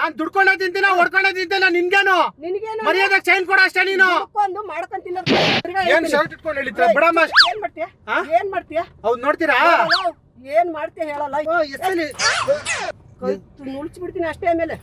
ನಾನ್ ದುಡ್ಕೊಂಡೇ ತಿಂತೀನ ಹೊಡ್ಕೊಂಡೇ ತಿಂತೀನ ನಿನ್ಗೇನು ಮರ್ಯಾದೆ ಚೈನ್ ಕೊಡ ಅಷ್ಟೇ ನೀನು ಏನ್ ಶರ್ಟ್ ಇಟ್ಕೊಂಡು ಹೇಳಿದ್ರ ಬಿಡಮ್ಮ ಏನ್ ಮಾಡ್ತೀಯ ಹೌದ್ ನೋಡ್ತೀರಾ ಏನ್ ಮಾಡ್ತೀಯ ಹೇಳಲ್ಲ ನುಳ್ಸ್ಬಿಡ್ತೀನಿ ಅಷ್ಟೇ ಆಮೇಲೆ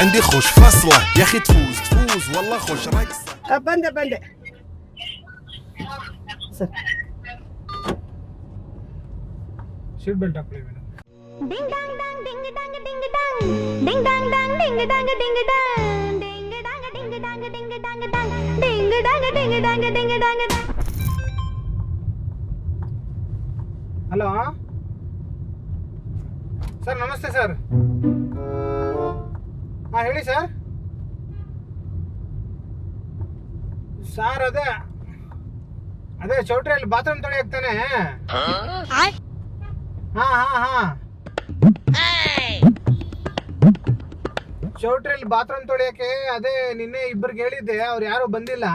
عندي خوش فصلة يا اخي تفوز والله خوش رقصة ಬಂದೆ ಸರ್ ಸೀಟ್ ಬೆಲ್ಟ್ ಹಾಕೊಳ್ಳಿ madam Ding dang dang ding dang ding dang ding dang dang ding dang ding dang ding dang ding dang ding dang dang ding dang ding dang ding dang dang hello sir ನಮಸ್ತೆ sir ಹಾ ಹೇಳಿ sir sir ಅದೇ ಚೌಟ್ರಿಯಲ್ಲಿ bathroom ತೊಳಿ ಹಾಕ್ತಾನೆ ಹಾ ಚೌಟ್ರಿಯಲ್ಲಿ bathroom ತೊಳಿಯಕ್ಕೆ ಅದೇ ನಿನ್ನೆ ಇಬ್ಬರಿಗೆ ಹೇಳಿದ್ದೆ ಅವ್ರು ಯಾರು ಬಂದಿಲ್ಲ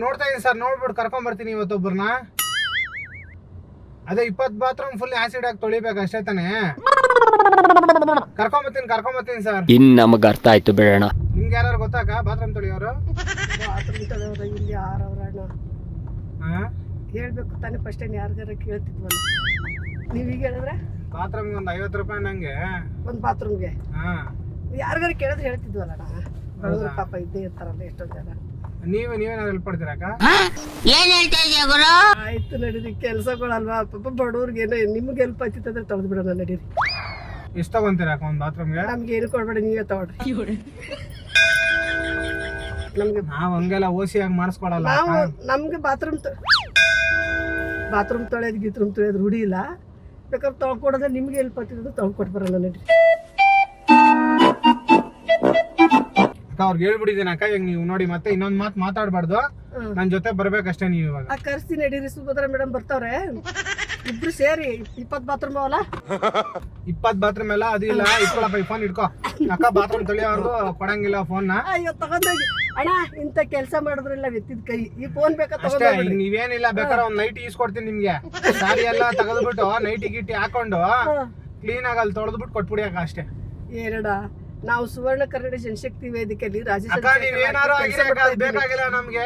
ನೋಡ್ತಾ ಇದೀನಿ ಸರ್ ನೋಡ್ಬಿಟ್ಟು ಕರ್ಕೊಂಡ್ ಬರ್ತೀನಿ ಇವತ್ತೊಬ್ಬರನ್ನ ಅದೇ 20 ಬಾತ್ರೂಮ್ ಫುಲ್ ಆಸಿಡ್ ಹಾಕಿ ತೊಳಿಬೇಕು ಅಷ್ಟೇ ತಾನೆ ಕರ್ಕೊಂಬರ್ತೀನಿ ಸರ್ ಇನ್ ನಮಗ ಅರ್ಥ ಆಯ್ತು ಬೇಡ ನಿಮ್ಗೆ ಯಾರು ಗೊತ್ತಾಗ ಬಾತ್ರೂಮ್ ತೊಳಿಯೋರು ಇಲ್ಲಿ ಯಾರವ್ರಣ್ಣ ಹೇಳ್ಬೇಕು ತಾನೇ ಫಸ್ಟ್ ಯಾರಿಗಾರ ಕೇಳ್ತಿದ್ವಲ್ಲ ನೀವೀಗ ಹೇಳಿದ್ರೆ ಬಾತ್ರೂಮ್ಗೆ ಒಂದು 50 ರೂಪಾಯಿ ನಂಗೆ ಒಂದು ಬಾತ್ರೂಮ್ಗೆ ಯಾರಿಗಾರ ಕೇಳಿದ್ರೆ ಹೇಳ್ತಿದ್ವಲ್ಲ ಬಡವರು ಪಾಪ ಇದ್ದೇ ಇರ್ತಾರಲ್ಲ ಎಷ್ಟೊಂದು ಜನ ನೀವೇನಾದ್ರು ಹೆಲ್ಪ್ ಮಾಡ್ತೀರಾಕ ಆಯ್ತು ನಡೀರಿ ಕೆಲ್ಸಗಳಲ್ವಾ ಪಾಪ ಬಡವ್ರಿಗೆ ಏನೋ ನಿಮ್ಗೆ ಹೆಲ್ಪ್ ಆಯ್ತಿತ್ತಂದ್ರೆ ತೊಳೆದು ಬಿಡೋಣ ನಡೀರಿ ಎಷ್ಟು ತಗೊಂತೀರಾಕ ಒಂದು ಬಾತ್ರೂಮ್ಗೆ ನಮ್ಗೆ ಏನು ಕೊಡ್ಬೇಡಿ ನೀವೇ ತಗೊಳ್ರಿ ನಮ್ಗೆ ನಾವ್ ಹಂಗೆಲ್ಲ ಓಸಿಯಾಗಿ ಮಾಡಿಸ್ಕೊಡಲ್ಲ ನಾವು ನಮ್ಗೆ ಬಾತ್ರೂಮ್ ತೊಳೆಯೋದು ಗೀತ್ರೂಮ್ ತೊಳೆಯೋದು ರೂಢಿ ಇಲ್ಲ ಬೇಕಾದ್ರೆ ತೊಳ್ಕೊಡೋದ್ರೆ ನಿಮ್ಗೆ ಹೆಲ್ಪ್ ಆಗ್ತಿದ್ದು ತೊಳ್ಕೊಟ್ಟು ಬರೋಣ ನಡೀರಿ ಅವ್ರಿಗೆ ಹೇಳ್ಬಿಟ್ಟಿದ್ದೀನಿ ಅಕ್ಕ ಈಗ ನೀವು ನೋಡಿ ಮತ್ತೆ ಇನ್ನೊಂದ್ ಮಾತು ಮಾತಾಡ್ಬಾರ್ದು ನನ್ ಜೊತೆ ಬರ್ಬೇಕಷ್ಟೇ ನೀವು ಇವಾಗ ಕರ್ಸಿ ನಡೀರಿ ಸುಭದ್ರ ಮೇಡಮ್ ಬರ್ತಾವ್ರೆ ಇಬ್ರು ಸೇರಿ 20 ಬಾತ್ರೂಮ್ ಅವಲ್ಲ 20 ಬಾತ್ರೂಮ್ ಎಲ್ಲ ಅದು ಇಲ್ಲ ಇಟ್ಕೊಳಪ್ಪ ಈ ಫೋನ್ ಇಟ್ಕೋ ಅಕ್ಕ ಬಾತ್ರೂಮ್ ತೊಳಿಯೋರ್ಗು ಕೊಡಂಗಿಲ್ಲ ಫೋನ್ ಅಯ್ಯೋ ತಗೊಂಡೋಗಿ ಅಣ್ಣ ಇಂತ ಕೆಲಸ ಮಾಡಿದ್ರೆಲ್ಲ ಎತ್ತಿದ ಕೈ ಈ ಫೋನ್ ಬೇಕಾ ಅಷ್ಟೇ ನೀವೇನಿಲ್ಲ ಬೇಕಾದ್ರೆ ಒಂದ್ ನೈಟ್ ಈಸ್ಕೊಡ್ತೀನಿ ನಿಮ್ಗೆ ಸಾರಿ ಎಲ್ಲ ತೆಗೆದ್ಬಿಟ್ಟು ನೈಟಿ ಗಿಟ್ಟಿ ಹಾಕೊಂಡು ಕ್ಲೀನ್ ಆಗಿ ಅಲ್ಲಿ ತೊಳೆದ್ಬಿಟ್ಟು ಕೊಟ್ಬಿಡಿ ಅಕ್ಕ ಅಷ್ಟೇ ಏನಡ ನಾವು ಸುವರ್ಣ ಕನ್ನಡ ಜನಶಕ್ತಿ ವೇದಿಕೆಯಲ್ಲಿ ಅಕ್ಕ ನೀವೇನಾರು ಬೇಕಾಗಿಲ್ಲ ನಮ್ಗೆ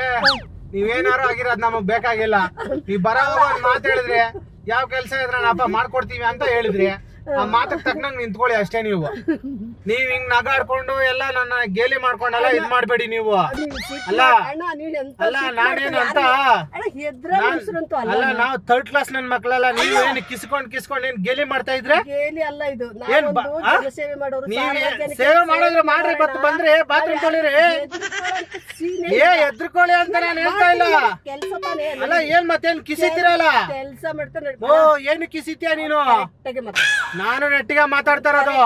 ನೀವೇನಾರು ಆಗಿರೋದ್ ನಮಗ್ ಬೇಕಾಗಿಲ್ಲ ನೀವ್ ಬರೋವಾಗ ಒಂದ್ ಮಾತು ಹೇಳಿದ್ರಿ ಯಾವ ಕೆಲ್ಸ ಇದ್ರ ನಾಪ ಮಾಡ್ಕೊಡ್ತೀವಿ ಅಂತ ಹೇಳಿದ್ರಿ ಆ ಮಾತಕ್ ತಕ್ಕನಂಗ್ ನಿಂತ್ಕೊಳ್ಳಿ ಅಷ್ಟೇ ನೀವು ಹಿಂಗ್ ನಗಾಡ್ಕೊಂಡು ಎಲ್ಲ ನನ್ನ ಗೇಲಿ ಮಾಡ್ಕೊಂಡೆಲ್ಲ ಇದ್ ಮಾಡ್ಬೇಡಿ ನೀವು ಅಲ್ಲ ನಾನೇನು ಅಂತ ಅಲ್ಲ ನಾವು 3rd ಕ್ಲಾಸ್ ನನ್ ಮಕ್ಳಲ್ಲ ನೀವು ಏನ್ ಕಿಸ್ಕೊಂಡ್ ಏನ್ ಗೇಲಿ ಮಾಡ್ತಾ ಇದ್ರೆ ಸೇವೆ ಮಾಡಿದ್ರೆ ಮಾಡ್ರಿ ಬಂದ್ರಿ ಬಾತ್ರೂಮ್ ತೊಳಿರಿ ಎದ್ರಕೊಳ್ಳಿ ಅಂತ ನಾನು ಹೇಳ್ತಾ ಇಲ್ಲ ಅಲ್ಲ ಏನ್ ಮತ್ತೇನ್ ಕಿಸಿತೀರಲ್ಲ ಓ ಏನು ಕಿಸಿತೀಯ ನೀನು ನಾನು ನೆಟ್ಟಿಗೆ ಮಾತಾಡ್ತಾ ಇರೋದು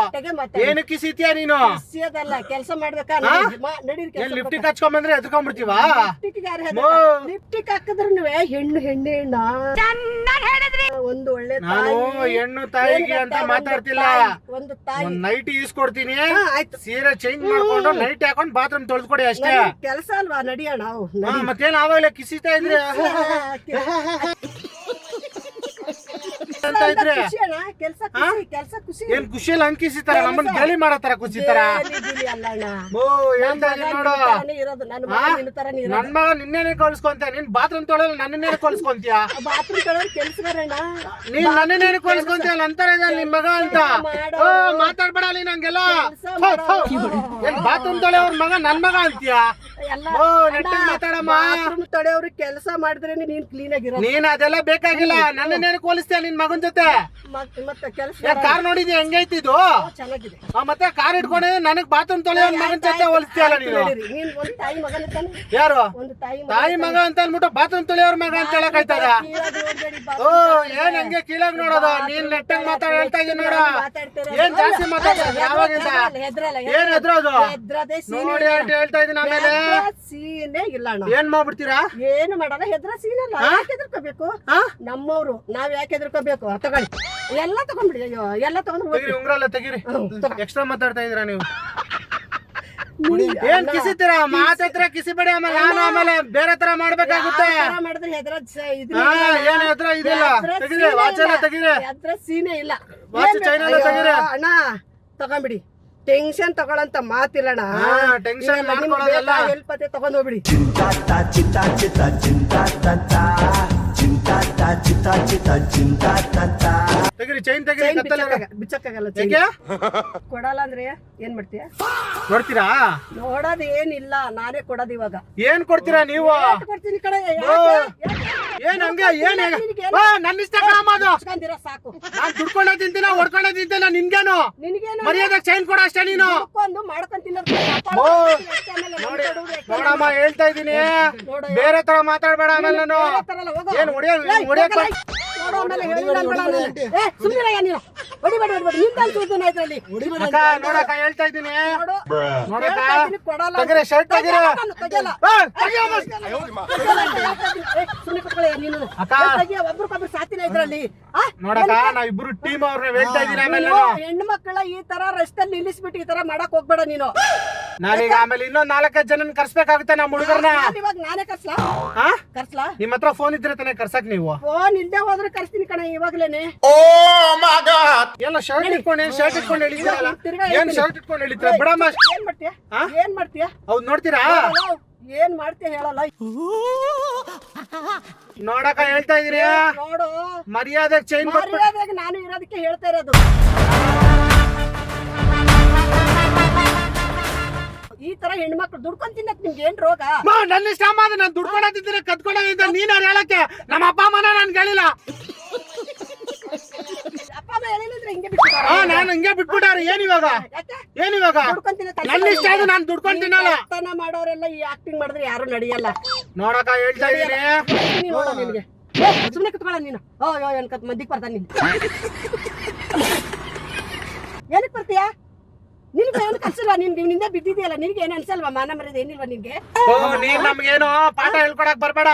ಏನು ಕಿಸಿತೀಯ ನೀನು ಕೆಲಸ ಮಾಡ್ಬೇಕಾ ಲಿಫ್ಟಿಗೆ ಹಚ್ಕೊಂಡ್ ಬಂದ್ರೆ ಎದ್ಕೊಂಡ್ಬಿಡ್ತೀವ ಲಿಫ್ಟಿಗೆ ಹಾಕಿದ್ರು ಹೆಣ್ಣು ಒಂದು ಒಳ್ಳೆ ನಾನು ಹೆಣ್ಣು ತಾಯಿಗೆ ಅಂತ ಮಾತಾಡ್ತಿಲ್ಲ ಒಂದು ತಾಯಿ ನೈಟ್ ಈಸ್ಕೊಡ್ತೀನಿ ಸೀರೆ ಚೇಂಜ್ ಮಾಡ್ಕೊಂಡು ನೈಟ್ ಹಾಕೊಂಡು ಬಾತ್ರೂಮ್ ತೊಳೆದ್ಕೊಡಿ ಅಷ್ಟೇ ಕೆಲಸ ಅಲ್ವಾ ನಡಿಯೋಣ ಮತ್ತೇನ್ ಆವಾಗಲೇ ಕಿಸಿತಾ ಇದ್ರೆ ಏನ್ ಖುಷಿಯಲ್ಲಿ ಹಂಗ್ ಕಿಸಿತಾರ ನಮ್ಮನ್ನ ಗೇಲಿ ಮಾಡತ್ತಾರ ಖುಷಿತಾರ ನನ್ ಮಗ ನಿನ್ನೇನೆ ಕಳ್ಸ್ಕೊಂತ ನೀನ್ ಬಾತ್ರೂಮ್ ತೊಳೆಲ್ಲ ನನ್ನೇನೆ ಕಳ್ಸ್ಕೊಂತೀಯ ನೀನ್ ನನ್ನೇನೆ ಕಳ್ಸ್ಕೊಂತೀಯ ನಂತರ ನಿಮ್ ಮಗ ಅಂತ ಮಾತಾಡ್ಬೇಡ ನೀನ್ ಹಂಗೆಲ್ಲ ಏನ್ ಬಾತ್ರೂಮ್ ತೊಳೆಯವ್ರ ಮಗ ನನ್ ಮಗ ಅಂತೀಯ ಮಾತಾಡಮ್ಮ ತೊಳೆಯವ್ರು ಕೆಲಸ ಮಾಡಿದ್ರೆ ನೀನ್ ಕ್ಲೀನ್ ಆಗಿರೋ ನೀನ್ ಅದೆಲ್ಲ ಬೇಕಾಗಿಲ್ಲ ನನ್ನೇನೆ ಹೋಲಿಸ್ತೀಯ ನಿನ್ ಮಗನ್ ಜೊತೆ ಮತ್ತೆ ಕೆಲಸ ಕಾರ್ ನೋಡಿದ್ಯಾ ಹೆಂಗೈತಿ ಇದು? ಚೆನ್ನಾಗಿದೆ. ಮತ್ತೆ ಕಾರ್ ಇಟ್ಕೊಂಡು ನನಗ್ ಬಾತ್ರೂಮ್ ತೊಳೆಯೋ ಮಗನ್ ಜೊತೆ ಹೋಲಿಸ್ತೀಯಲ್ಲ ನೀನು. ನೀನ್ ಒಂದು ತಾಯಿ ಮಗನ ತಾನೆ. ಯಾರು ಒಂದು ತಾಯಿ ತಾಯಿ ಮಗ ಅಂತ ಅನ್ಬಿಟ್ಟು ಬಾತ್ರೂಮ್ ತೊಳೆಯೋರ್ ಮಗ ಅಂತ ಹೇಳಕ್ ಆಯ್ತದ? ಓ ಏನ್ ಹಂಗೆ ಕೀಳಾಗ್ ನೋಡೋದು? ನೀನ್ ನೆಟ್ಟಂಗ್ ಹೇಳ್ತಾ ಇದೀನಿ ನೋಡ. ಏನ್ ಜಾಸ್ತಿ ಮಾತಾಡ್ತಾರೆ ಯಾವಾಗಿಂದ? ಏನ್ ಎದ್ರೋದು ನೋಡಿ ಅಂತ ಹೇಳ್ತಾ ಇದೀನಿ. ಆಮೇಲೆ ಸೀನೆ ಇಲ್ಲ ಅಣ್ಣ. ಏನ್ ಮಾಡ್ಬಿಡ್ತೀರಾ? ಏನು ಮಾಡಲ್ಲ, ಹೆದ್ರ ಸೀನಲ್ಲ. ಯಾಕೆ ಹೆದರ್ಕೋಬೇಕು? ನಮ್ಮವ್ರು ನಾವ್ ಯಾಕೆ ಹೆದರ್ಕೋಬೇಕು? ತಗೊಳ್ಳಿ ಎಲ್ಲ ತಗೊಂಡ್ಬಿಡಿ. ಅಯ್ಯೋ ಎಲ್ಲ ತಗೊಂಡು ತೆಗಿರಿ, ಉಂಗ್ರ ಎಲ್ಲ ತೆಗಿರಿ. ಎಕ್ಸ್ಟ್ರಾ ಮಾತಾಡ್ತಾ ಇದೀರಾ ನೀವು. ಏನ್ ಕಿಸಿತೀರಾ? ಮಾತಾಡ್ತೀರ ಕಿಸಿಬೇಡಿ. ಆಮೇಲೆ ನಾನು ಆಮೇಲೆ ಬೇರೆ ತರ ಮಾಡ್ಬೇಕಾಗುತ್ತೆ. ಮಾಡಿದ್ರೆ ಹೆದ್ರ ಏನ್ ಎದ್ರ ಇದಿಲ್ಲ. ತೆಗಿರಿ, ವಾಚ್ ಎಲ್ಲ ತೆಗಿರಿ. ಹೆದ್ರ ಸೀನೆ ಇಲ್ಲ. ವಾಚ್ ಚೈನ ಎಲ್ಲ ತೆಗಿರಿ. ಅಣ್ಣ ತಗೊಂಡ್ಬಿಡಿ. ಟೆನ್ಷನ್ ತಗೊಳಂತ ಮಾತಿಲ್ಲಣ್ಣ. ಟೆನ್ಷನ್ ಮಾಡ್ಕೊಳ್ಳೋದಲ್ಲ. ಹೆಲ್ಪ್ ಅತ್ತೆ ತಗೊಂಡ್ ಹೋಗ್ಬಿಡಿ. ತೆಗಿರಿ, ಚೈನ್ ತೆಗಿರಿ. ಬಿಚ್ಚಕ್ಕಾಗಲ್ಲ. ಕೊಡಲ್ಲ ಅಂದ್ರೆ ಏನ್ ಮಾಡ್ತೀಯ? ನೋಡ್ತೀರಾ? ನೋಡೋದ್ ಏನಿಲ್ಲ, ನಾನೇ ಕೊಡೋದು ಇವಾಗ. ಏನ್ ಕೊಡ್ತೀರಾ ನೀವು? ಕೊಡ್ತೀನಿ ಕಡೆ. ಏನ್ ಹಂಗೆ? ಏನ್ ನನ್ನ ಇಷ್ಟ ಕಾಮದು. ಸಾಕು. ನಾನ್ ದುಡ್ಕೊಂಡೇ ತಿಂತೀನ, ಹೊಡ್ಕೊಂಡೇ ತಿಂತೀನ. ನಿನ್ಗೇನು ನಿನ್ಗೇನು ಮರ್ಯಾದೆ ಚೈನ್ ಕೊಡ ಅಷ್ಟೇ ನೀನು. ಮಾಡ್ಕೊಂತಿಲ್ಲ. ನೋಡಮ್ಮ ಹೇಳ್ತಾ ಇದೀನಿ, ಬೇರೆ ತರ ಮಾತಾಡ್ಬೇಡ. ಆಮೇಲೆ ನಾನು ಏನ್ ಹೊಡಿಯಕ್ ನೋಡಕ್ಕ ಹೇಳ್ತಾ ಇದ್ದೀನಿ. ನೋಡಕ್ಕ ಶರ್ಟ್ ತೆಗಿರಿ. ಒಬ್ರಿಗೊಬ್ರು ಸಾತಿನ ಇದ್ರಲ್ಲಿ. ನೋಡಕ್ಕ ನಾವಿಬ್ರು ಟೀಮ್ ಅವ್ರನ್ನ ಹೇಳ್ತಾ ಇದೀನಿ. ಆಮೇಲೆ ಹೆಣ್ಣು ಮಕ್ಕಳ ಈ ತರ ರಸ್ತೆಯಲ್ಲಿ ನಿಲ್ಲಿಸ್ಬಿಟ್ಟು ಈ ತರ ಮಾಡಕ್ ಹೋಗ್ಬೇಡ ನೀನು. ನಾನೀಗ ಆಮೇಲೆ ಇನ್ನೊಂದ್ 4-5 ಜನ ಕರ್ಸ್ಬೇಕಾಗುತ್ತೆ ನಮ್ಮ ಹುಡುಗರ್ನ. ಇವಾಗ ನಾನೇ ಕರ್ಸ್ಲಾ? ಕರ್ಸ್ಲಾ? ನಿಮ್ ಹತ್ರ ಫೋನ್ ಇದ್ರೆ ತಾನೇ ಕರ್ಸಕ್ ನೀವು? ಫೋನ್ ಇಲ್ದೆ ಹೋದ್ರೆ ಕರ್ಸ್ತೀನಿ ಕಣ ಇವಾಗ್ಲೇನೆ. ಎಲ್ಲ ಶರ್ಟ್ ಇಟ್ಕೊಂಡು ಶರ್ಟ್ ಇಟ್ಕೊಂಡು ಹೇಳಿದ್ರಲ್ಲ. ಏನ್ ಶರ್ಟ್ ಇಟ್ಕೊಂಡು ಹೇಳಿದ್ರ? ಬಿಡಮ್ಮ. ಏನ್ ಮಾಡ್ತೀಯ? ಏನ್ ಮಾಡ್ತೀಯ? ಹೌದ್ ನೋಡ್ತೀರಾ? ಏನ್ ಮಾಡ್ತೀಯ ಹೇಳಲ್ಲ. ನೋಡಕ ಹೇಳ್ತಾ ಇದೀರಿ. ನೋಡು ಮರ್ಯಾದೆ ಚೈನ್ ಮರ್ಯಾದೆಗೆ ನಾನು ಇರೋದಕ್ಕೆ ಹೇಳ್ತಾ ಇರೋದು. ಈ ತರ ಹೆಣ್ಮಕ್ಳು ದುಡ್ಕೊಂಡ್ ತಿನ್ನಕ್ ನಿಮ್ಗೆ ಏನ್ ರೋಗ? ನನ್ನ ಇಷ್ಟ ನಾನು ದುಡ್ಕೊಂಡೋದಿದ್ದೀನಿ, ಕತ್ಕೊಂಡೋಗಿದ್ದೆ. ನೀನ್ ಹೇಳಕ್ಕೆ ನಮ್ಮ ಅಪ್ಪ ಅಮ್ಮನ ನನ್ಗೆ ಹೇಳಿಲ್ಲ. ಅಪ್ಪ ಅಮ್ಮ ಹೇಳಿದ್ರೆ ಹಿಂಗೆ ಬಿಟ್ಬಿಟ್ಟಾರ. ನಾನು ಹಿಂಗೆ ಬಿಟ್ಬಿಟ್ಟಾರ. ಏನಿವಾಗ? ಏನಿವಾಗ? ನನ್ನ ಇಷ್ಟ ಅದು, ನಾನು ದುಡ್ಕೊಂಡ್ ತಿನ್ನಲ್ಲ. ತನ ಮಾಡೋರೆಲ್ಲ ಈ ಆಕ್ಟಿಂಗ್ ಮಾಡಿದ್ರೆ ಯಾರು ನಡೆಯಲ್ಲ. ನೋಡಕ ಹೇಳ್ತಾ ಇದೀನಿ. ನೋಡ ನಿನ್ಗೆ ಸುಮ್ನೆ ಕುತ್ಕೊಳ್ಳ ನೀನು. ಅಯ್ಯೋ ಅನ್ಕತ್ ಮದ್ದಿಗೆ ಬರ್ತಾನೆ ನೀನು. ಏನಕ್ಕೆ ಬರ್ತೀಯಾ? ನಿನ್ಗೆ ಏನು ಕಲ್ಸಿಲ್ವಾ? ನಿನ್ಗೆ ಬಿದ್ದಿದೆಯಲ್ಲ, ನಿನ್ಗೆ ಏನು ಅನ್ಸಲ್ವಾ? ಮಾನ ಮರ್ಯಾದೆ ಏನಿಲ್ವಾ ನಿನ್ಗೆ? ನೀನ್ ನಮ್ಗೇನು ಪಾಠ ಹೇಳ್ಕೊಡಕ್ ಬರ್ಬೇಡ.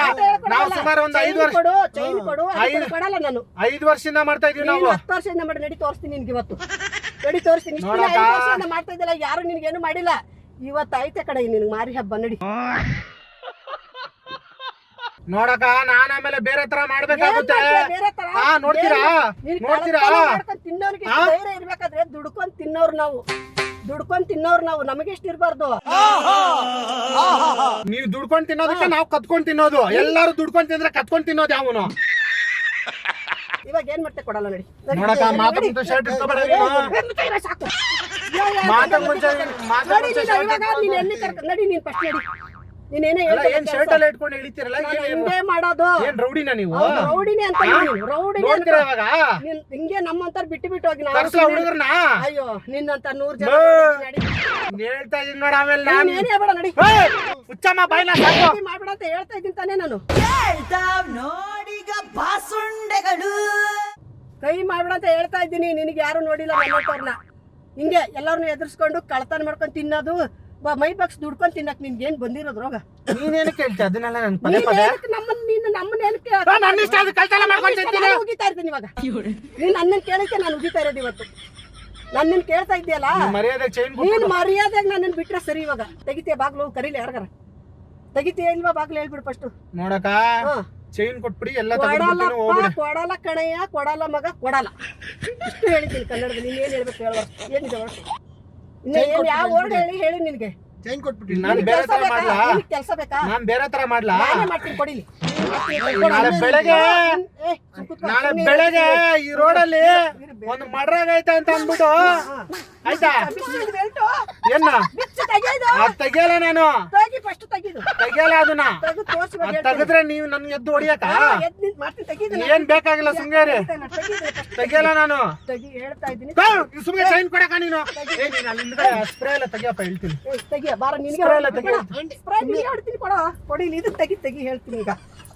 ನಾವು ಸುಮಾರು ಒಂದು 5 ವರ್ಷ ಕೊಡು, ಚೈನ್ ಕೊಡು. ಕೊಡಲ್ಲ ನಾನು. 5 ವರ್ಷದಿಂದ ಮಾಡ್ತಾ ಇದೀವಿ ನಾವು. 10 ವರ್ಷದಿಂದ ಮಾಡಿ ನಡಿ ತೋರಿಸ್ತೀನಿ ನಿನ್ಗೆ ಇವತ್ತು. ನಡಿ ತೋರಿಸ್ತೀನಿ. 5 ವರ್ಷದಿಂದ ಮಾಡ್ತಾ ಇದ್ದಲ್ಲ, ಯಾರು ನಿನ್ಗೇನು ಮಾಡಿಲ್ಲ. ಇವತ್ತು ಐತೆ ಕಡೆ ನಿನ್ಗೆ ಮಾರಿ ಹಬ್ಬ. ನಡಿ ನೋಡಕ ನಾನ್ ಆಮೇಲೆ ಬೇರೆ ತರ ಮಾಡ್ಬೇಕಾಗುತ್ತೆ. ನೋಡ್ತೀರಾ? ನೋಡ್ತೀರಾ? ತಿನ್ನೋರ್ಗೆ ಧೈರ್ಯ ಇರ್ಬೇಕಾದ್ರೆ ದುಡ್ಕೊಂಡ್ ತಿನ್ನೋರು ನಾವು. ದುಡ್ಕೊಂಡ್ ತಿನ್ನೋರು ನಾವು. ನಮಗೆ ಎಷ್ಟು ಇರ್ಬಾರ್ದು. ನೀವು ದುಡ್ಕೊಂಡ್ ತಿನ್ನೋದಕ್ಕೆ ನಾವು ಕತ್ಕೊಂಡ್ ತಿನ್ನೋದು. ಎಲ್ಲಾರು ದುಡ್ಕೊಂಡ್ ತಿಂದ್ರೆ ಕತ್ಕೊಂಡ್ ತಿನ್ನೋದು ಯಾವನು? ಇವಾಗ ಏನ್ ಮಾಡ್ತೆ? ಕೊಡಲ್ಲ ನಡಿ. ನೋಡಕ ಮಾತು ಮುಂಚೆ ಶರ್ಟ್ ಇಟ್ಕೋಬೇಡ. ಸಾಕು. ಮಾತು ಮುಂಚೆ ನೀನ್ ಎಲ್ಲಿ ನಡಿ. ನೀನ್ ಫಸ್ಟ್ ನಡಿ. ನೀನೇನೇ ಏನ್ ಶರ್ಟ್ ಎಲ್ಲ ಇಟ್ಕೊಂಡು ಇಳಿತೀರಲ್ಲ, ಹಿಂಗೆ ಮಾಡೋದು. ಏನ್ ರೌಡಿನ ನೀವು? ರೌಡಿನೇ ಅಂತ. ರೌಡಿನೇ ನೋಡ್ತೀರಾ ಇವಾಗ? ಹಿಂಗೆ ನಮ್ಮಂತಾರ ಬಿಟ್ಟು ಹೋಗಿ ಹುಡುಗರ್ನ. ಅಯ್ಯೋ ನಿನ್ನಂತ 100 ಜನ ಹೇಳ್ತಾ ಇದೀನಿ ನೋಡ. ಆಮೇಲೆ ನಾನು ಏನೇ ಬೇಡ ನಡಿ. ಹುಚ್ಚಮ್ಮ ಬಾಯ್ನ ಮಾಡ್ಬೇಡ ಅಂತ ಹೇಳ್ತಾ ಇದ್ದೀನಿ ತಾನೇ ನಾನು. ನೋಡಿಗ ಬಾಸುಂಡೆಗಳು ಕೈ ಮಾಡ್ಬೇಡ ಅಂತ ಹೇಳ್ತಾ ಇದ್ದೀನಿ. ನಿನಗೆ ಯಾರು ನೋಡಿಲ್ಲ ನನ್ನವ್ರನ್ನ. ಹಿಂಗೆ ಎಲ್ಲಾರನ್ನು ಎದುರಿಸ್ಕೊಂಡು ಕಳ್ತನ ಮಾಡ್ಕೊಂಡು ತಿನ್ನೋದು, ಮೈ ಬಾಕ್ಸ್ ದುಡ್ಕೊಂಡ್ ತಿನ್ನಕ್ ನಿನ್ಗೆ ಏನ್ ಬಂದಿರೋದು ರೋಗ? ನೀನೇನು ಕೇಳ್ತಿ ಅದನ್ನೆಲ್ಲ? ನನ್ ಪದೇ ಪದೇ ಉಗಿತಾ ಇರ್ತೀನಿ ಇವಾಗ. ನೀನ್ ನನ್ನನ್ ಕೇಳಕ್ಕೆ ನಾನು ಉಗಿತಾ ಇರೋದು ಇವತ್ತು. ನನ್ನನ್ ಕೇಳ್ತಾ ಇದ್ದೀಯಲ್ಲ, ಮರ್ಯಾದೆ ಚೈನ್. ನೀನ್ ಮರ್ಯಾದೆಗೆ ನನ್ನನ್ ಬಿಟ್ರೆ ಸರಿ. ಇವಾಗ ತೆಗಿತೀಯ ಬಾಗ್ಲು? ಕರೀಲಿ ಯಾರಿಗಾರ? ತೆಗಿತೀಯ ಇಲ್ವಾ ಬಾಗ್ಲು? ಹೇಳ್ಬಿಡು ಫಸ್ಟ್. ನೋಡಕ ಚೈನ್ ಕೊಟ್ಬಿಡಿ. ಎಲ್ಲ ಕೊಡಲ್ಲ ಕಣಯ್ಯ, ಕೊಡಲ್ಲ ಮಗ, ಕೊಡಲ್ಲ. ಇಷ್ಟು ಹೇಳಿದ್ದೀನಿ ಕನ್ನಡದಲ್ಲಿ. ನೀನ್ ಏನ್ ಹೇಳ್ಬೇಕು ಹೇಳುವ? ಏನಿದೆ ಯಾವ ವರ್ಡ್ ಹೇಳಿ ನಿನ್ಗೆ? ಚೈನ್ ಕೊಟ್ಬಿಟ್ಟು ನಾನು ಬೇರೆ ತರ ಮಾಡ್ಲಾ? ಕೆಲಸ ಬೇಕಾ? ನಾನು ಬೇರೆ ತರ ಮಾಡ್ಲಾ? ಮಾಡ್ತೀನಿ, ಕೊಡಿಲಿ. ನಾಳೆ ಬೆಳಗ್ಗೆ ಈ ರೋಡಲ್ಲಿ ಒಂದು ಮರ್ಡರ್ ಆಗೈತೆ ಅಂತ ಅಂದ್ಬಿಟ್ಟು ಆಯ್ತಾ ಬೆಲ್ಟು ಏನ ಬಿಚ್ಚು ತೆಗೆಯೋದು. ಅದ್ ತೆಗಿಯಲ್ಲ ನಾನು ತೆಗಿ ಫಸ್ಟ್ ತೆಗೀದು. ತೆಗಿಯಲ್ಲ ಅದನ್ನ ತೆಗೆದು ತೋರ್ಸಿ ಇವಾಗ ಅದ್ ಹೇಳ್ತೀನಿ. ತೆಗೆದ್ರೆ ನೀವು ನನ್ಗೆ ಎದ್ದು ಹೊಡಿಯಕ ಎದ್ದು ನಿಂತು ಮಾಡ್ತೀನಿ ತೆಗೀದು. ಏನ್ ಬೇಕಾಗಿಲ್ಲ ಸುಮ್ನೆ ತೆಗಿಯಲ್ಲ ನಾನು ತೆಗಿ ಹೇಳ್ತಾ ಇದ್ದೀನಿ. ಸುಮ್ನೆ ಸೈನ್ ಕೊಡಕ ನೀನು ಏ ನೀನ್ ಅಲ್ಲಿಂದ ಸ್ಪ್ರೇ ಎಲ್ಲ ತೆಗಿಯಪ್ಪ ಹೇಳ್ತೀನಿ ತೆಗಿಯ ಬಾರ ನಿನಗೆ Spray ಎಲ್ಲ ತೆಗಿ. ಸ್ಪ್ರೇ ನಿನಗೆ ಹೊಡ್ತೀನಿ ಕೊಡ ಕೊಡಿ ಇಲ್ಲಿ ಇದು ತೆಗಿ ಹೇಳ್ತೀನಿ ಈಗ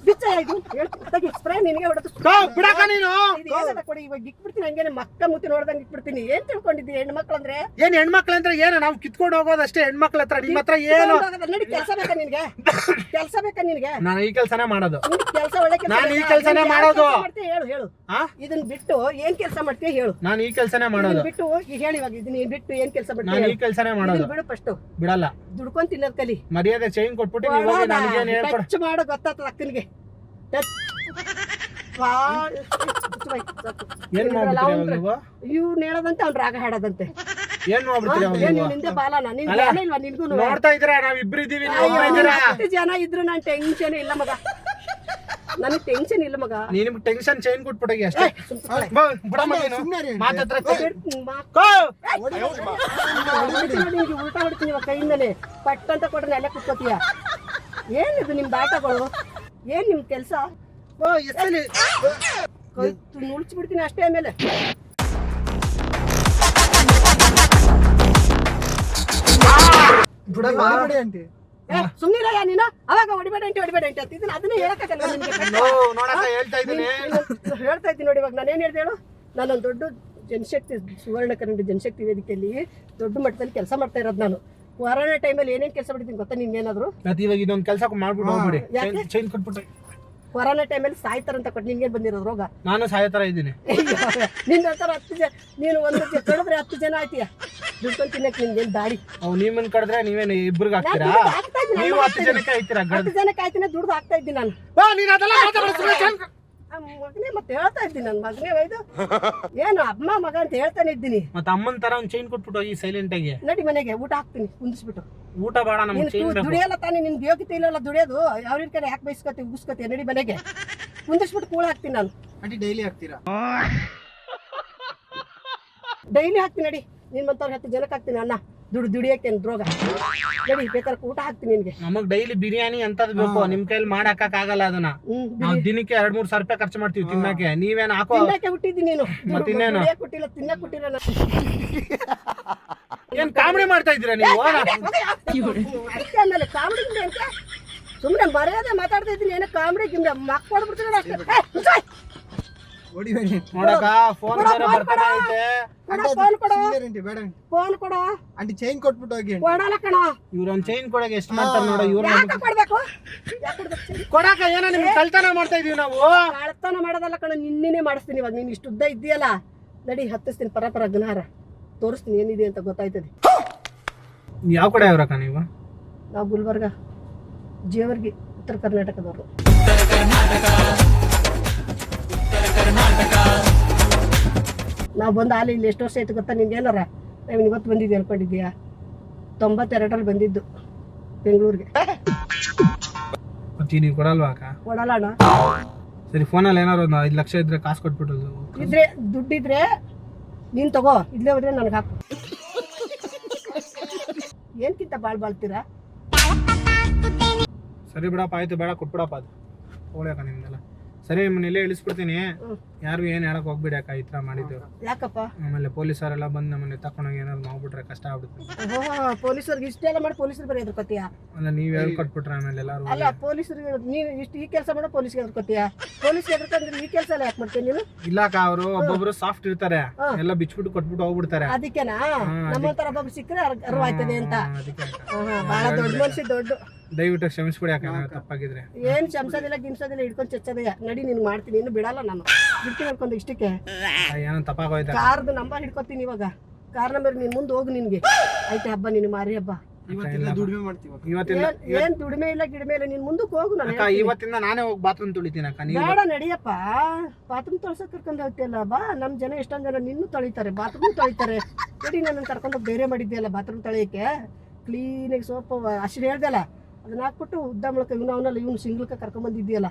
ಬಿಚ್ಚ ಇದು ಹೇಳ್ತೀನಿ ತೆಗಿ ಸ್ಪ್ರೇ ನಿನಗೆ ಹೊಡೆದು ಬಿಡಕ ನೀನು ಇದು ಏನದ ಕೊಡಿ ಇವಾಗ ಇಕ್ಬಿಡ್ತೀನಿ ಹಂಗೇನೆ ಮಕ್ಕ ಮುತ್ತಿ ನೋಡ್ದಂಗೆ ಇಕ್ಬಿಡ್ತೀನಿ ಏನ್ ತಿಳ್ಕೊಂಡಿದ್ದಿ ಹೆಣ್ಮಕ್ಳು ಅಂದ್ರೆ ಏನ್ ಹೆಣ್ಮಕ್ಳ ಅಂದ್ರೆ ಏನು ನಾವು ಕಿತ್ಕೊಂಡು ಹೋಗೋದಷ್ಟೇ ಹೆಣ್ಮಕ್ಳ ಹತ್ರ ನಿಮ್ ಹತ್ರ ಏನು ನಡಿ ಕೆಲಸ ಬೇಕಾ ನಿನ್ಗೆ ಕೆಲಸ ಬೇಕಾ ನಿನ್ಗೆ ನಾನು ಈ ಕೆಲ್ಸನೇ ಮಾಡೋದು ಕೆಲಸ ಒಳ್ಳೆ ಕೆಲ್ಸ ನಾನ್ ಈ ಬೇಕಾ? ಕೆಲ್ಸನೇ ನೀನ್ ಯಾವ ಮಾಡೋದು. ಕೆಲ್ಸ ಮಾಡ್ತೀಯ ಹೇಳು ಹೇಳು ಆ ಇದನ್ ಬಿಟ್ಟು ಏನ್ ಕೆಲಸ ಮಾಡ್ತೀಯ ಹೇಳು ನಾನು ಈ ಕೆಲ್ಸನೇ ಮಾಡೋದು ಇದನ್ ಬಿಟ್ಟು ಈಗ ಹೇಳಿ ಇವಾಗ ಇದನ್ನ ಬಿಟ್ಟು ಏನ್ ಕೆಲಸ ಮಾಡ್ತೀಯ ನಾನು ಈ ಹೇಳು. ಕೆಲ್ಸನೇ ಮಾಡೋದು ಇದನ್ ಬಿಡು ಫಸ್ಟ್ ಬಿಡಲ್ಲ ದುಡ್ಕೊಂಡ್ ತಿನ್ನೋದ್ ಕಲಿ ಮರ್ಯಾದೆ ಚೈನ್ ಕೊಟ್ಬಿಟ್ಟು ನೀವು ಹೋಗಿ ನನಗೇನ್ ಹೇಳ್ಕೊಡ ಟಚ್ ಮಾಡೋ ಗೊತ್ತಾಗ್ತದ ಅಕ್ಕನಿಗೆ ಟಚ್ ಏನ್ ಮಾಡ್ಬಿಡ್ತೀರಿ ಅವಾಗ ನೀವು ಇವ್ನು ಹೇಳದಂತೆ ಅವ್ನು ರಾಗ ಹಾಡೋದಂತೆ ಏನ್ ಮಾಡ್ಬಿಡ್ತೀರಿ ಅವಾಗ ಏನ್ ನೀವು ನಿಂದೆ ಬಾಲನ ನಿನ್ ಅಲ್ಲ. ಬಾಲ ಇಲ್ವಾ ನಿನ್ಗೂ ನೋಡ್ತಾ ಇದ್ದೀರಾ ನಾವ್ ಇಬ್ರು ಇದೀವಿ ನೀವು ಒಬ್ರು ಇದ್ದೀರಾ ಹತ್ತು ಜನ ಇದ್ರು ನಾನ್ ಟೆನ್ಷನ್ ಇಲ್ಲ ಮಗ ನನಗ್ ಟೆನ್ಷನ್ ಇಲ್ಲ ಮಗ ನಿಮ್ಗೆ ಟೆನ್ಷನ್ ಚೈನ್ ಕೊಟ್ಬಿಟ್ಟಾಗಿ ಅಷ್ಟೇ ಸುಮ್ನೆ ಕೂತ್ಕೊಳ್ಳೆ. ಬಿಡಮ್ಮ ನೀನು ಮಾತತ್ರ ನಿನ್ಗೆ ಊಟ ಹೊಡ್ತೀನಿ ಇವಾಗ ಕೈಯಿಂದಲೇ ಪಟ್ ಅಂತ ಕೊಟ್ರೆ ಅಲ್ಲೇ ಕುತ್ಕೋತೀಯ ಏನಿದು ನಿಮ್ ಆಟಗಳು ಏನ್ ನಿಮ್ ಕೆಲ್ಸ ಕೈ ನುಳ್ಸ್ಬಿಡ್ತೀನಿ ಅಷ್ಟೇ ಆಮೇಲೆ ಸುಮ್ನಿರಯ್ಯ ನೀನು ಅವಾಗ ಹೊಡಿಬೇಡ ಅಂತ ಇದನ್ನ ಅದನ್ನೇ ಹೇಳಕ್ಕಾಗಲ್ಲ ನಿನ್ಗೆ. ನೋಡಕ್ಕ ಹೇಳ್ತಾ ಇದ್ದೀನಿ ಹೇಳ್ತಾ ಇದ್ದೀನಿ ನೋಡಿ ಇವಾಗ ನಾನೇನ್ ಹೇಳ್ದೆ ಹೇಳು ನಾನೊಂದು ದೊಡ್ಡ ಜನಶಕ್ತಿ ಸುವರ್ಣ ಕನ್ನಡ ಜನಶಕ್ತಿ ವೇದಿಕೆಯಲ್ಲಿ ದೊಡ್ಡ ಮಟ್ಟದಲ್ಲಿ ಕೆಲಸ ಮಾಡ್ತಾ ಇರೋದು ನಾನು ಕೊರೋನಾ ಟೈಮಲ್ಲಿ ಏನೇನ್ ಕೆಲಸ ಮಾಡಿದ್ದೀನಿ ಗೊತ್ತಾ ನಿನ್ಗೇನಾದ್ರು ಮತ್ತೆ ಇವಾಗ ಇದೊಂದು ಕೆಲಸ ಮಾಡ್ಬಿಟ್ಟು ಹೋಗ್ಬಿಡಿ ಯಾಕೆ? ಚೈನ್ ಕೊಟ್ಬಿಟ್ಟು ಕೊರೋನಾ ಟೈಮಲ್ಲಿ ಸಾಯ್ತಾರಂತ ಕೊಟ್ಟು ನಿನ್ಗೇನ್ ಬಂದಿರೋದು ರೋಗ ನಾನು ಸಾಯೋ ತರ ಇದ್ದೀನಿ ನಿನ್ನ ಹತ್ರ 10 ಜನ ನೀನು ಒಂದು ಕಡಿದ್ರೆ 10 ಜನ ಆಯ್ತೀಯ ದುಡ್ಕೊಂಡು ತಿನ್ನಕ್ ನಿನ್ಗೇನ್ ದಾಡಿ ಅವ್ ನಿಮ್ಮನ್ ಕಡಿದ್ರೆ ನೀವೇನು ಇಬ್ರಿಗೆ ಹಾಕ್ತೀರಾ ಆಗ್ತಾ ಇದ್ದೀನಿ, ನೀವು ನಾನು 10 ಜನಕ್ಕೆ ಆಯ್ತೀರಾ 10 ಜನಕ್ಕೆ ಆಯ್ತೀನಿ ದುಡ್ದು ಹಾಕ್ತಾ ಇದ್ದೀನಿ ನಾನು ನೀನ್ ಅದೆಲ್ಲ ಮಾತಾಡ್ಬೇಡ, ಸುಮ್ನೆ ಚೈನ್ ಕೊಡು. ಆ ಮಗನೇ ಮತ್ತೆ ಹೇಳ್ತಾ ಇದ್ದೀನಿ ನನ್ನ ಮಗನೇ ಇದು ಏನು ಅಮ್ಮ ಮಗ ಅಂತ ಹೇಳ್ತಾನೆ ಇದ್ದೀನಿ ಮತ್ತೆ ಅಮ್ಮನ್ ತರ ಒಂದ್ ಚೈನ್ ಕೊಟ್ಬಿಟ್ಟು ಹೋಗಿ ಸೈಲೆಂಟ್ ಆಗಿ ನಡಿ ಮನೆಗೆ ಊಟ ಹಾಕ್ತೀನಿ ಕುಂದಿಸ್ಬಿಟ್ಟು ಊಟ ಬೇಡ ನಮ್ಗೆ ನೀನು ಚೈನ್ ಬೇಕು ದುಡಿಯಲ್ಲ ತಾನೇ ನಿನ್ಗೆ ಯೋಗ್ಯತೆ ಇಲ್ಲಲ್ಲ ದುಡಿಯೋದು ಅವ್ರ ಕಡೆ ಯಾಕೆ ಬೈಸ್ಕೊತಿ ಉಗಿಸ್ಕೊತಿ ನಡಿ ಮನೆಗೆ ಕುಂದಿಸ್ಬಿಟ್ಟು ಕೂಳ ಹಾಕ್ತೀನಿ ನಾನು ಡೈಲಿ ಹಾಕ್ತೀರಾ ಡೈಲಿ ಹಾಕ್ತೀನಿ ನಡಿ ನೀನ್ ಮತ್ತೆ 10 ಜನಕ್ಕೆ ಹಾಕ್ತೀನಿ ಅನ್ನ ದುಡಿಯಕ್ಕೆ ರೋಗ ನಡಿ ಬೇಕಾದ್ರೆ ಊಟ ಹಾಕ್ತೀನಿ ನಿನ್ಗೆ ನಮಗ್ ಡೈಲಿ ಬಿರಿಯಾನಿ ಅಂತದ್ ಬೇಕು ನಿಮ್ ಕೈಲಿ ಮಾಡಕ್ ಆಗಲ್ಲ ಅದನ್ನ ನಾವ್ ದಿನಕ್ಕೆ 2-3 ಸಾವಿರ ರೂಪಾಯಿ ಖರ್ಚು ಮಾಡ್ತೀವಿ ತಿನ್ನಕ್ಕೆ ನೀವೇನ್ ಹಾಕೋ ತಿನ್ನಕ್ಕೆ ಹುಟ್ಟಿದ್ದೀನಿ ನೀನು ಮತ್ತೆ ಇನ್ನೇನು? ದುಡಿಯಕ್ಕೆ ಹುಟ್ಟಿಲ್ಲ ತಿನ್ನಕ್ಕೆ ಹುಟ್ಟಿಲ್ಲ ನಾನು. ಏನ್ ಕಾಮಿಡಿ ಮಾಡ್ತಾ ಇದ್ದೀರಾ ನೀವು ಅದಕ್ಕೆ ಆಮೇಲೆ ಕಾಮಿಡಿ ಅಂತ ಸುಮ್ಮನೆ ಮರ್ಯಾದೆ ಮಾತಾಡ್ತಾ ಇದ್ದೀನಿ ಏನೋ ಕಾಮಿಡಿ ಗಿಮ್ಡಿ ಮಕ್ ಮಾಡ್ಬಿಡ್ತೀನಿ ಅಷ್ಟೇ ನೋಡಕ ಫೋನ್ ಬೇರೆ ಬರ್ತಾನೆ ಐತೆ ಫೋನ್ ಕೊಡು ಫೋನ್ ಕೊಡು ಅಂಟಿ ಚೈನ್ ಕೊಟ್ಬಿಟ್ಟು ಹೋಗಿ ಕೊಡಲ್ಲ ಕಣ ಇವ್ರೊಂದ್ ಚೈನ್ ಕೊಡಕ್ಕೆ ಎಷ್ಟು ಮಾಡ್ತಾರೆ ನೋಡ ಇವ್ರ ಯಾಕೆ ಕೊಡ್ಬೇಕು ಯಾಕೆ ಕೊಡ್ಬೇಕು ಕೊಡಕ ಏನೋ ನಿಮ್ಗೆ ಕಳ್ತನ ಮಾಡ್ತಾ ಇದೀವಿ ನಾವು ಕಳ್ತನ ಮಾಡೋದಲ್ಲ ಕಣ ನಿನ್ನೆ ಮಾಡಿಸ್ತೀನಿ ಇವಾಗ ನೀನು ಇಷ್ಟು ಉದ್ದ ಇದ್ದೀಯಲ್ಲ ನಡಿ ಹತ್ತಿಸ್ತೀನಿ ಪರ ಗನಹಾರ ತೋರಿಸ್ತೀನಿ ಏನಿದೆ ಅಂತ ಗೊತ್ತಾಯ್ತದೆ ಯಾವ ಕಡೆ ಅವ್ರಕ್ಕ ನೀವು ನಾವು ಗುಲ್ಬರ್ಗ ಜೇವರ್ಗಿ ಉತ್ತರ ಕರ್ನಾಟಕದವರು ನಾವು ಬಂದು ಅಲ್ಲಿ ಇಲ್ಲಿ ಎಷ್ಟು ವರ್ಷ ಆಯ್ತು ಗೊತ್ತಾ ನಿನ್ಗೆ ಏನಾರ ನಾವು ಇವತ್ತು ಬಂದಿದ್ವಿ ಅನ್ಕೊಂಡಿದ್ಯಾ 92ರಲ್ಲಿ ಬಂದಿದ್ದು ಬೆಂಗಳೂರಿಗೆ ಮತ್ತೆ ನೀವು ಕೊಡಲ್ವಾ ಅಕ್ಕ ಕೊಡಲ್ಲ ಅಣ್ಣ ಸರಿ ಫೋನಲ್ಲಿ ಏನಾರು ಒಂದು 5 ಲಕ್ಷ ಇದ್ರೆ ಕಾಸು ಕೊಟ್ಬಿಟ್ಟು ಇದ್ರೆ ದುಡ್ಡಿದ್ರೆ ನೀನ್ ತಗೋ ಇಲ್ಲೇ ಹೋದ್ರೆ ನನಗೆ ಹಾಕು ಏನ್ಕಿಂತ ಬಾಳ್ತೀರಾ ಸರಿ ಬಿಡಪ್ಪ ಆಯ್ತು ಬೇಡ ಕೊಟ್ಬಿಡಪ್ಪ ಅದು ಹೋಗ್ಯಾಕ ನಿಮ್ದೆಲ್ಲ ಸರಿ ನಿಮ್ಮನ್ನ ಇಲ್ಲೇ ಇಳಿಸ್ಬಿಡ್ತೀನಿ ಯಾರು ಏನ್ ಹೇಳಕ್ ಹೋಗ್ಬಿಡಿ ಅಕ್ಕ ಈ ತರ ಮಾಡಿದ್ದು ಯಾಕಪ್ಪ ಆಮೇಲೆ ಪೊಲೀಸರೆಲ್ಲ ಬಂದು ನಮ್ಮನ್ನ ತಕೊಂಡೋಗಿ ಏನಾದ್ರು ಮಾಡ್ಬಿಟ್ರೆ ಕಷ್ಟ ಆಗ್ಬಿಡುತ್ತೆ ಪೊಲೀಸರಿಗೆ ಇಷ್ಟೆಲ್ಲ ಮಾಡಿ ಪೊಲೀಸರು ಬರೀ ಎದ್ರಕೋತೀಯ ಅಲ್ಲ ನೀವ್ ಹೇಳ್ಕೊಟ್ಬಿಟ್ರೆ ಆಮೇಲೆ ಎಲ್ಲಾರು ಅಲ್ಲ ಪೊಲೀಸರಿಗೆ ನೀನು ಇಷ್ಟು ಈ ಕೆಲಸ ಮಾಡೋ ಪೊಲೀಸ್ಗೆ ಎದ್ರಕೋತೀಯ ಪೊಲೀಸ್ಗೆ ಎದ್ರಕೊಂಡ್ರೆ ಈ ಕೆಲಸ ಎಲ್ಲ ಯಾಕೆ ಮಾಡ್ತೀಯ ನೀನು ಇಲ್ಲಕ್ಕ ಅವರು ಒಬ್ಬೊಬ್ರು ಸಾಫ್ಟ್ ಇರ್ತಾರೆ ಎಲ್ಲ ಬಿಚ್ಬಿಟ್ಟು ಕೊಟ್ಬಿಟ್ಟು ಹೋಗ್ಬಿಡ್ತಾರೆ ಅದಕ್ಕೆನಾ ನಮ್ಮಂತರ ಒಬ್ಬೊಬ್ರು ಸಿಕ್ಕರೆ ಅರಿವಾಯ್ತದೆ ಅಂತ ಅದಕ್ಕೆ ಬಹಳ ದೊಡ್ಡ ಮನುಷ್ಯ ದೊಡ್ಡ ದಯವಿಟ್ಟು ಕ್ಷಮಿಸ್ಬಿಡಿ ಅಕ್ಕ ಏನಾದ್ರು ತಪ್ಪಾಗಿದ್ರೆ ಏನ್ ಚಮಸದಿಲ್ಲ ಗಿಮ್ಸದಿಲ್ಲ ಹಿಡ್ಕೊಂಡು ಚಚ್ಚದಯ್ಯ ನಡಿ ನೀನು ಮಾಡ್ತೀನಿ ಇನ್ನು ಬಿಡಲ್ಲ ನಾನು ಬಿಡ್ತೀನಿ ಅನ್ಕೊಂಡು ಇಷ್ಟಕ್ಕೆ ಏನೋ ತಪ್ಪಾಗೋಯ್ತ ಕಾರ್ದು ನಂಬರ್ ಹಿಡ್ಕೊತೀನಿ ಇವಾಗ ಕಾರ್ ನಂಬರ್ ನೀನ್ ಮುಂದೆ ಹೋಗು ನಿನ್ಗೆ ಆಯ್ತಾ ಹಬ್ಬ ನೀನು ಮಾರಿ ಹಬ್ಬ ದುಡಿಮೆ ಮಾಡ್ತೀವಿ ಇವತ್ತಿಂದ ಏನ್ ದುಡಿಮೆ ಇಲ್ಲ ಗಿಡಮೆ ಇಲ್ಲ ನೀನ್ ಮುಂದಕ್ಕೆ ಹೋಗು ನಾನು ಅಕ್ಕ ಇವತ್ತಿಂದ ನಾನೇ ಹೋಗಿ ಬಾತ್ರೂಮ್ ತುಳಿತೀನಿ ಅಕ್ಕ ನೀವು ಬೇಡ ನಡಿಯಪ್ಪ ಬಾತ್ರೂಮ್ ತೊಳ್ಸಕ್ ಕರ್ಕೊಂಡು ಹೋಗ್ತಿಯಲ್ಲ ಬಾ ನಮ್ ಜನ ಎಷ್ಟೊಂದ್ ಜನ ನಿನ್ನೂ ತೊಳಿತಾರೆ ಬಾತ್ರೂಮ್ ತೊಳಿತಾರೆ ನಡಿ ನನ್ನ ಕರ್ಕೊಂಡು ಬೇರೆ ಮಾಡಿದ್ಯಲ್ಲ ಬಾತ್ರೂಮ್ ತೊಳೆಯಕ್ಕೆ ಕ್ಲೀನಾಗಿ ಸೋಪ್ ಹಸಿರು ಹೇಳ್ದಲ್ಲ ಅದನ್ನ ಹಾಕ್ಬಿಟ್ಟು ಉದ್ದ ಮೂಲಕ ಇವನು ಸಿಂಗ್ಲಕ್ಕ ಕರ್ಕೊಂಡ್ ಬಂದಿದ್ಯಲ್ಲ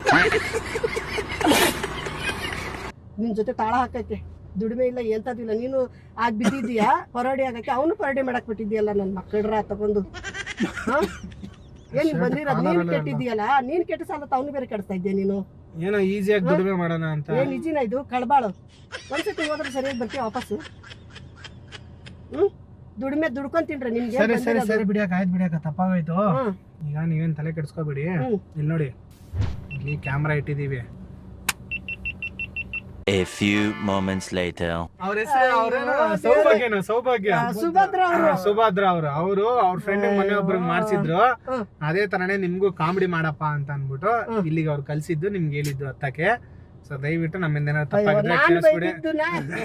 ನಿನ್ ಜೊತೆ ತಾಳ ಹಾಕೈತೆ ದುಡಿಮೆ ಇಲ್ಲ ಎಂತದಿಲ್ಲ. ನೀನು ಆಗ ಬಿದ್ದಿದ್ದೀಯಾ ಪರೋಡಿ ಆಗಕ್ಕೆ, ಅವನು ಪರೋಡಿ ಮಾಡಕ್ ಬಿಟ್ಟಿದ್ಯಲ್ಲ ನನ್ನ ಮಕ್ಕಳ್ರ ತಗೊಂಡು. ಏನ್ ಬಂದಿರೋದು ನೀನ್ ಕೆಟ್ಟಿದ್ಯಲ್ಲ, ನೀನ್ ಕೆಟ್ಟ ಸಾಲ ಅವನು ಬೇರೆ ಕೆಡಿಸ್ತಾ ಇದ್ದೆ ನೀನು. ಏನೋ ಈಸಿಯಾಗಿ ದುಡಿಮೆ ಮಾಡೋಣ ಅಂತ. ಏನ್ ಈಜಿನ ಇದು ಕಳ್ಬಾಳು. ಒಂದ್ಸತಿ ಹೋದ್ರೆ ಸರಿಯಾಗಿ ಬರ್ತೀವಿ ವಾಪಸ್ಸು. ದುಡಿಮೆ ದುಡ್ಕೊಂಡ್ ತಿನ್ರಿ ನಿಮ್ಗೆ. ಸರಿ ಸರಿ ಸರಿ ಬಿಡಿಯಕ್ಕ, ಆಯ್ತು ಬಿಡಿಯಕ್ಕ, ತಪ್ಪಾಗೋಯ್ತು. ಈಗ ನೀವೇನ್ ತಲೆ ಕೆಡ್ಸ್ಕೊಬಿಡಿ. ಇಲ್ಲಿ ನೋಡಿ, ಇಲ್ಲಿ camera ಇಟ್ಟಿದೀವಿ. A few moments later. ಅವ್ರ ಹೆಸರು ಸೌಭಾಗ್ಯನ, ಸೌಭಾಗ್ಯ ಸುಭದ್ರ ಅವರು ಅವ್ರ ಫ್ರೆಂಡ್ ಮನೆ ಒಬ್ರಿಗೆ ಮಾಡ್ಸಿದ್ರು. ಅದೇ ತರನೇ ನಿಮ್ಗೂ ಕಾಮಿಡಿ ಮಾಡಪ್ಪ ಅಂತ ಅನ್ಬಿಟ್ಟು ಇಲ್ಲಿಗೆ ಅವ್ರು ಕಲ್ಸಿದ್ದು, ನಿಮ್ಗೆ ಹೇಳಿದ್ದು ಹತ್ತಕ್ಕೆ. ಸೊ ದಯವಿಟ್ಟು ನಮ್ಮಿಂದ ಏನಾದ್ರು ತಪ್ಪಾಗಿದ್ರೆ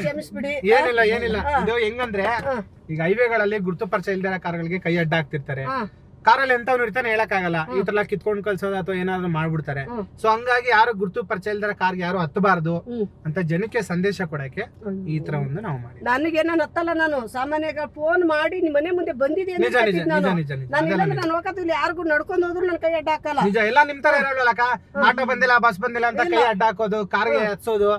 ಕ್ಷಮಿಸ್ಬಿಡಿ. ಏನಿಲ್ಲ ಏನಿಲ್ಲ. ಇದು ಹೆಂಗಂದ್ರೆ ಈಗ ಹೈವೇಗಳಲ್ಲಿ ಗುರುತು ಪರಿಚಯ ಇಲ್ದಿರ ಕಾರ್ಗಳಿಗೆ ಕೈ ಅಡ್ಡ ಹಾಕ್ತಿರ್ತಾರೆ. ಕಾರಲ್ಲಿ ಎಂತವ್ನು ಇರ್ತಾನೆ ಹೇಳಕ್ಕಾಗಲ್ಲ, ಈ ತರ ಕಿತ್ಕೊಂಡ್ ಕಳ್ಸೋದು ಅಥವಾ ಏನಾದ್ರು ಮಾಡ್ಬಿಡ್ತಾರೆ. ಸೊ ಹಂಗಾಗಿ ಯಾರು ಗುರುತು ಪರಿಚಯ ಇಲ್ದಿರ ಕಾರ್ಗೆ ಯಾರು ಹತ್ತಬಾರ್ದು ಅಂತ ಜನಕ್ಕೆ ಸಂದೇಶ ಕೊಡಕ್ಕೆ ಈ ತರ ಒಂದು ನಾವು ಮಾಡಿ. ನನಗೇನೋ ಹತ್ತಲ್ಲ, ನಾನು ಸಾಮಾನ್ಯ ಫೋನ್ ಮಾಡಿ ನಿಮ್ ಮನೆ ಮುಂದೆ ಬಂದಿದೆ ನಾನು ಹೋಗತ್ತಿಲ್ಲ, ಯಾರಿಗೂ ನಡ್ಕೊಂಡ್ ಹೋದ್ರು ನನ್ ಕೈ ಅಡ್ಡ ಹಾಕಲ್ಲ. ನಿಜ, ಎಲ್ಲ ನಿಮ್ ತರ ಇರಲ್ಲಕ್ಕ. ಆಟೋ ಬಂದಿಲ್ಲ, ಬಸ್ ಬಂದಿಲ್ಲ ಅಂತ ಕೈ ಅಡ್ಡ ಹಾಕೋದು, ಕಾರ್ಗೆ ಹತ್ಸೋದು,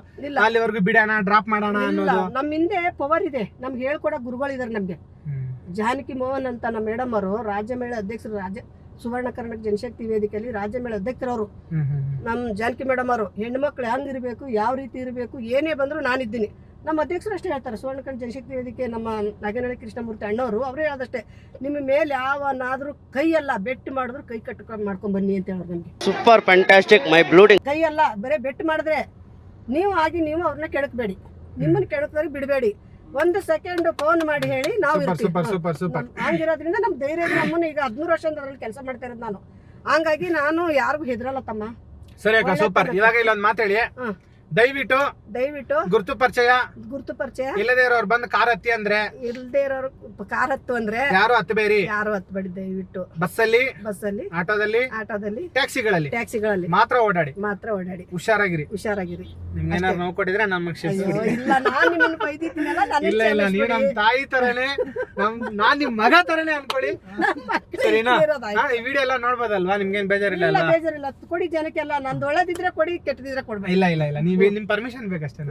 ಅಲ್ಲಿವರೆಗೂ ಬಿಡೋಣ, ಡ್ರಾಪ್ ಮಾಡೋಣ ಅನ್ನೋದು. ನಮ್ ಹಿಂದೆ ಪವರ್ ಇದೆ, ನಮ್ಗೆ ಹೇಳ್ಕೊಡೋ ಗುರುಗಳಿದಾರೆ ನಮ್ಗೆ. ಜಾನಕಿ ಮೋಹನ್ ಅಂತ ನಮ್ಮ ಮೇಡಮ್ ಅವರು ರಾಜ್ಯ ಮೇಳ ಅಧ್ಯಕ್ಷರು, ಸುವರ್ಣ ಕರ್ನಾಟಕ ಜನಶಕ್ತಿ ವೇದಿಕೆಯಲ್ಲಿ ರಾಜ್ಯ ಮೇಳ ಅಧ್ಯಕ್ಷರವರು. ನಮ್ ಜಾನಕಿ ಮೇಡಮ್ ಅವರು ಹೆಣ್ಮಕ್ಳು ಹೆಂಗಿರ್ಬೇಕು, ಯಾವ ರೀತಿ ಇರಬೇಕು, ಏನೇ ಬಂದ್ರು ನಾನಿದ್ದೀನಿ. ನಮ್ಮ ಅಧ್ಯಕ್ಷರು ಅಷ್ಟೇ ಹೇಳ್ತಾರೆ, ಸುವರ್ಣ ಕರ್ನಾಟಕ ಜನಶಕ್ತಿ ವೇದಿಕೆ ನಮ್ಮ ನಾಗೇನಹಳ್ಳಿ ಕೃಷ್ಣಮೂರ್ತಿ ಅಣ್ಣವರು ಅವರೇ ಹೇಳೋದಷ್ಟೇ, ನಿಮ್ಮ ಮೇಲೆ ಯಾವನಾದ್ರೂ ಕೈ ಅಲ್ಲ ಬೆಟ್ಟು ಮಾಡಿದ್ರು ಕೈ ಕಟ್ಕೊಂಡು ಮಾಡ್ಕೊಂಡ್ ಬನ್ನಿ ಅಂತ ಹೇಳೋರು ನಮ್ಗೆ. ಸೂಪರ್ ಫ್ಯಾಂಟಾಸ್ಟಿಕ್ ಮೈ ಬ್ಲೂಡಿಂಗ್. ಕೈ ಅಲ್ಲ ಬರೇ ಬೆಟ್ಟು ಮಾಡಿದ್ರೆ ನೀವು ಅವ್ರನ್ನ ಕೆಡಕ್ಬೇಡಿ, ನಿಮ್ಮನ್ನ ಕೆಡಕ್ದವ್ರಿಗೆ ಬಿಡಬೇಡಿ. ಒಂದು ಸೆಕೆಂಡ್ ಫೋನ್ ಮಾಡಿ ಹೇಳಿ ನಾವು ಹಂಗಿರೋದ್ರಿಂದ ನಮ್ ಧೈರ್ಯ. ನಮ್ಮನ್ನ ಈಗ 13 ವರ್ಷದಿಂದ ಅದ್ರಲ್ಲಿ ಕೆಲಸ ಮಾಡ್ತಾ ಇರೋದು ನಾನು. ಹಂಗಾಗಿ ನಾನು ಯಾರಿಗೂ ಹೆದರಲ್ಲ ತಮ್ಮ. ಸರಿ ಅಕ್ಕ, ಸೂಪರ್. ಇವಾಗ ಇಲ್ಲೊಂದು ಮಾತಾಡಿ, ದಯವಿಟ್ಟು ಗುರುತು ಪರಿಚಯ ಇಲ್ಲದೇ ಇರೋರು ಬಂದು ಕಾರ್ ಹತ್ತಿ ಅಂದ್ರೆ, ಇಲ್ಲದೆ ಇರೋರು ಕಾರ್ ಹತ್ತು ಅಂದ್ರೆ ಯಾರು ಹತ್ತಬೇಡಿ, ಯಾರು ಹತ್ಬೇಡಿ. ದಯವಿಟ್ಟು ಬಸ್ಸಲ್ಲಿ, ಆಟೋದಲ್ಲಿ, ಟ್ಯಾಕ್ಸಿಗಳಲ್ಲಿ ಮಾತ್ರ ಓಡಾಡಿ, ಹುಷಾರಾಗಿರಿ. ನಿಮ್ಗೆ ಏನಾದ್ರು ನೋವು ಕೊಟ್ಟಿದ್ರೆ ನಮ್ಗೆ ಕ್ಷಮಿಸ್ಬಿಡಿ. ಇಲ್ಲ, ನಾನ್ ನಿಮ್ಮನ್ನ ಬೈದಿದ್ದೀನಲ್ಲ, ಇಲ್ಲ ಇಲ್ಲ, ನೀವು ನಮ್ ತಾಯಿ ತರನೇ, ನಾನ್ ನಿಮ್ ಮಗ ತರನೇ ಅನ್ಕೊಳ್ಳಿ. ಸರಿನಾ? ಈ ವಿಡಿಯೋ ಎಲ್ಲ ನೋಡ್ಬೋದಲ್ವಾ? ನಿಮ್ಗೇನ್ ಬೇಜಾರಿಲ್ಲ? ಬೇಜಾರಿಲ್ಲ, ಕೊಡಿ ಜನಕ್ಕೆಲ್ಲ. ನಂದು ಒಳ್ಳೇದಿದ್ರೆ ಕೊಡಿ, ಕೆಟ್ಟದಿದ್ರೆ ಕೊಡ್ಬೇಕು. ಇಲ್ಲ ಇಲ್ಲ ಇಲ್ಲ, ನಿಮ್ ಪರ್ಮಿಷನ್ ಬೇಕಷ್ಟೇ.